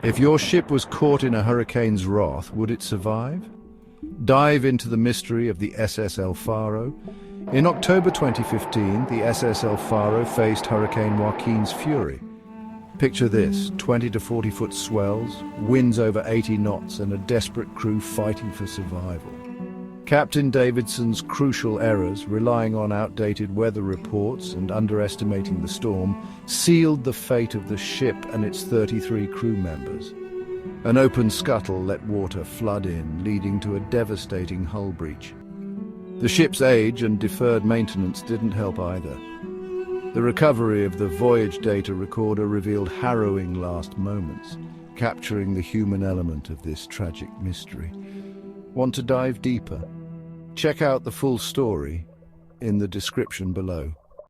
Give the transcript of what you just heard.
If your ship was caught in a hurricane's wrath, would it survive? Dive into the mystery of the SS El Faro. In October 2015, the SS El Faro faced Hurricane Joaquin's fury. Picture this: 20 to 40-foot swells, winds over 80 knots, and a desperate crew fighting for survival. Captain Davidson's crucial errors, relying on outdated weather reports and underestimating the storm, sealed the fate of the ship and its 33 crew members. An open scuttle let water flood in, leading to a devastating hull breach. The ship's age and deferred maintenance didn't help either. The recovery of the voyage data recorder revealed harrowing last moments, capturing the human element of this tragic mystery. Want to dive deeper? Check out the full story in the description below.